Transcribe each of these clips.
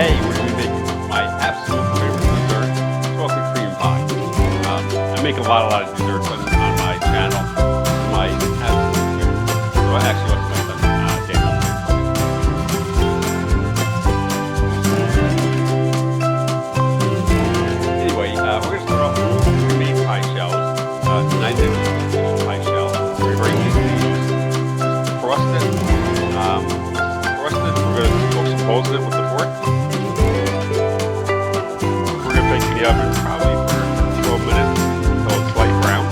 Today we're going to be making my absolute favorite dessert, chocolate cream pie. I make a lot of desserts on my channel. My absolute favorite. So I actually want to make some Daniel. Anyway, we're going to start off with creamy pie shells. 9-inch pie shell. Very, very easy to use. Frosted. Frosted. We're going to poke some holes in it with the fork. We're going to bake in the oven probably for 12 minutes until it's light brown.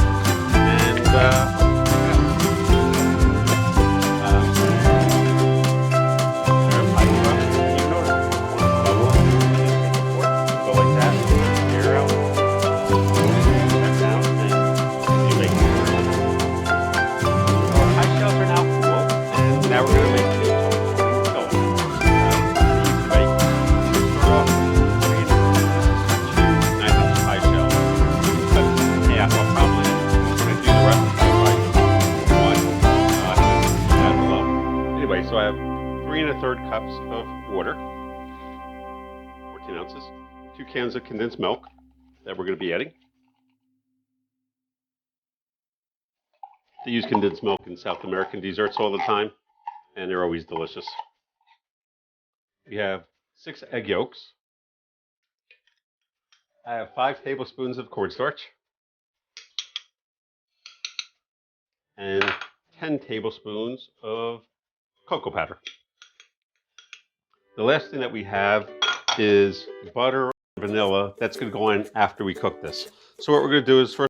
And so I have 3 1/3 cups of water, 14 ounces, 2 cans of condensed milk that we're going to be adding. They use condensed milk in South American desserts all the time, and they're always delicious. We have 6 egg yolks. I have 5 tablespoons of cornstarch and 10 tablespoons of cocoa powder. The last thing that we have is butter and vanilla. That's going to go in after we cook this. So what we're going to do is first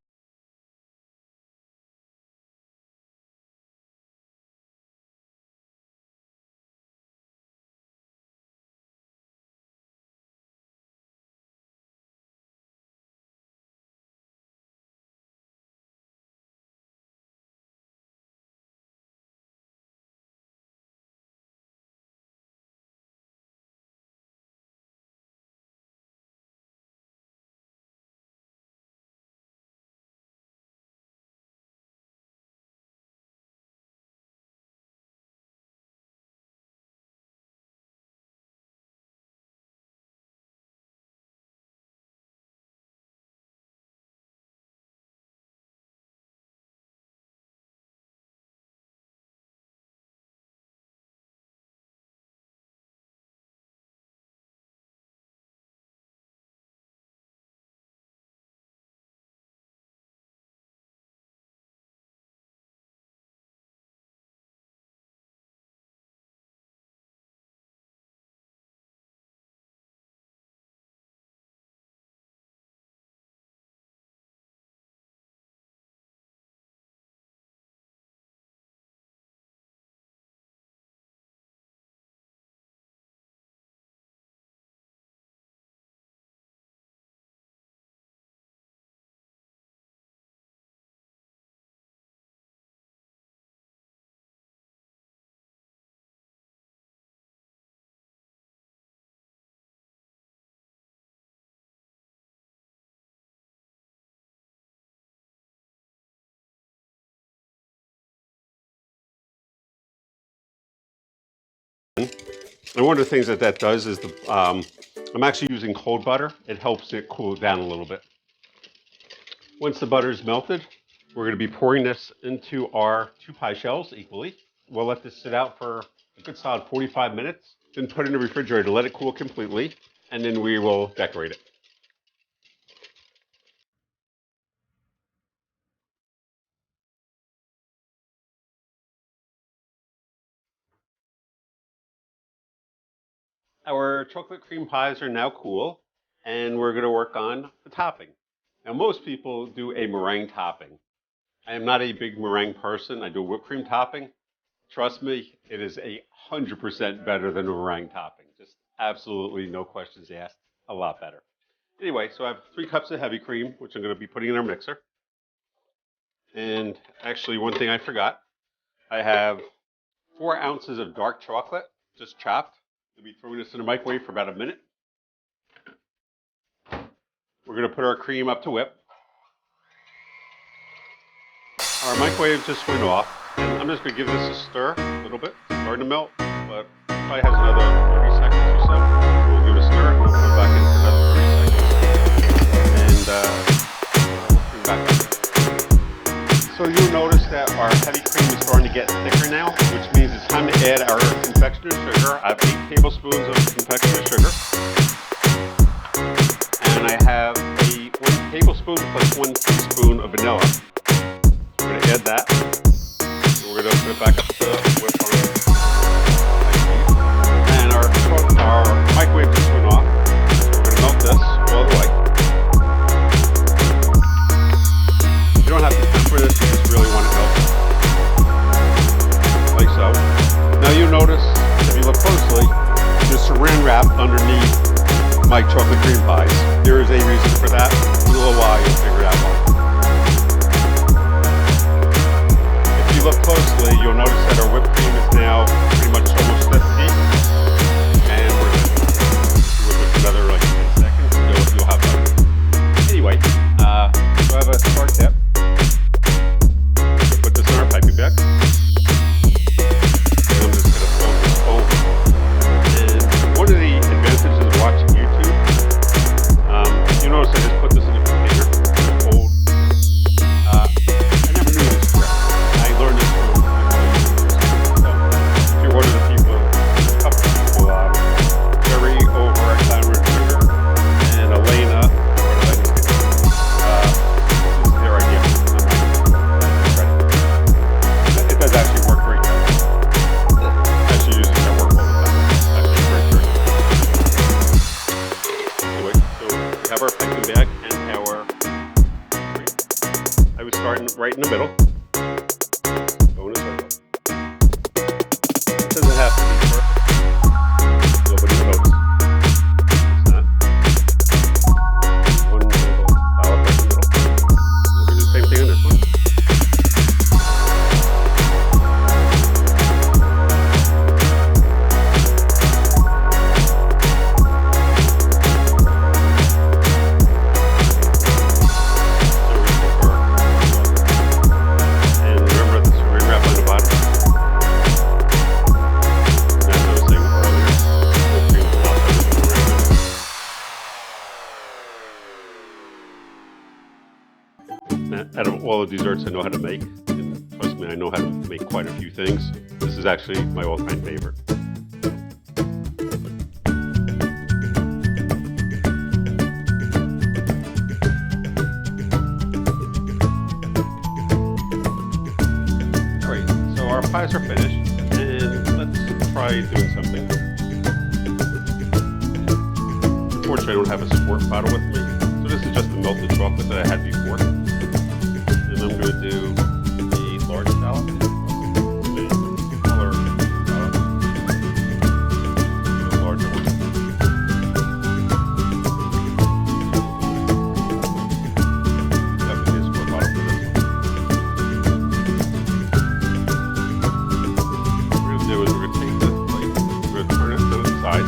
and one of the things that does is I'm actually using cold butter. It helps it cool down a little bit. Once the butter is melted, we're going to be pouring this into our 2 pie shells equally. We'll let this sit out for a good solid 45 minutes, then put it in the refrigerator, let it cool completely, and then we will decorate it. Our chocolate cream pies are now cool, and we're going to work on the topping. Now, most people do a meringue topping. I am not a big meringue person. I do a whipped cream topping. Trust me, it is 100% better than a meringue topping. Just absolutely no questions asked. A lot better. Anyway, so I have 3 cups of heavy cream, which I'm going to be putting in our mixer. And actually, one thing I forgot, I have 4 ounces of dark chocolate, just chopped. We'll be throwing this in the microwave for about a minute. We're going to put our cream up to whip. Our microwave just went off. I'm just going to give this a stir a little bit. It's starting to melt, but it probably has another 30 seconds or so. We'll give it a stir. get thicker now, which means it's time to add our confectioner's sugar. I have 8 tablespoons of confectioner's sugar. And I have 1 tablespoon plus 1 teaspoon of vanilla. We're going to add that. And we're going to put it back up to whip on. And our microwave just went off. So we're going to melt this all the way. You don't have to temper this, you just really want it melted. Like so. Now you'll notice, if you look closely, there's saran wrap underneath my chocolate cream pies. There is a reason for that. In a little while you'll figure out why. If you look closely, you'll notice that our whipped cream is now pretty much almost this deep. And we're going to whip it another like 10 seconds. You'll have that. Anyway, so I have a spark tip. Put this in our piping bag. And I'm just going to fold this over. And one of the advantages of watching YouTube, you notice I just put this in a container, cold. I never knew this trick. I learned this from my YouTube. So, if you're one of the people, a couple of people, Jerry over at Glamour and Sugar, and Elena, or Elena, this is their idea. It does actually work great. I actually use it at work all the time. Actually, great trick. Anyway, so we have our piping bag and our cream. I was starting right in the middle. Go in a circle. It doesn't have to be perfect. Nobody will notice. It's not. One little dollop right in the middle. We're going to do the same thing on this one. And remember the saran wrap on the bottom. As I was saying earlier, whipped cream is a lot better than the regular. Out of all the desserts I know how to make, and trust me, I know how to make quite a few things. This is actually my all-time favorite. Alright, so our pies are finished, and let's try doing something. Unfortunately, I don't have a squirt bottle with me, so this is just the melted chocolate that I had before. And I'm going to do the large scallop, the smaller scallop, the larger one. Definitely a squirt bottle for this one. What we're going to do is we're going to take this plate, we're going to turn it to the side.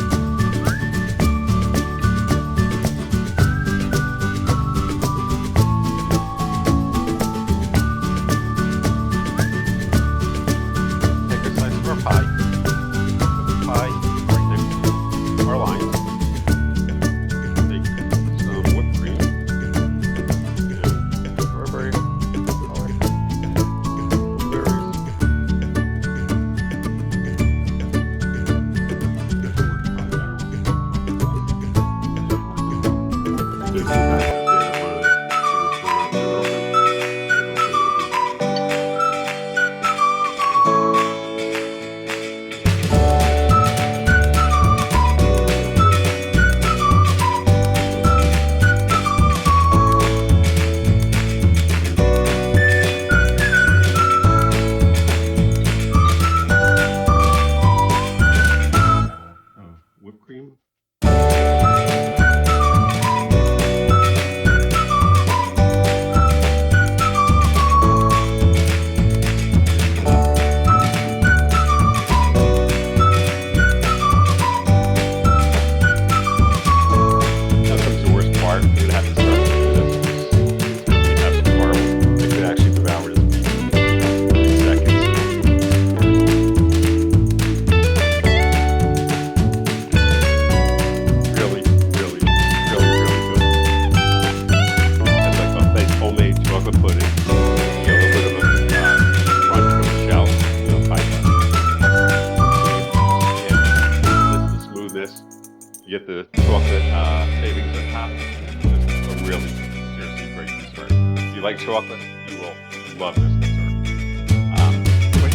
You get the chocolate shavings on top. This is a really, seriously great dessert. If you like chocolate, you will love this dessert. Quick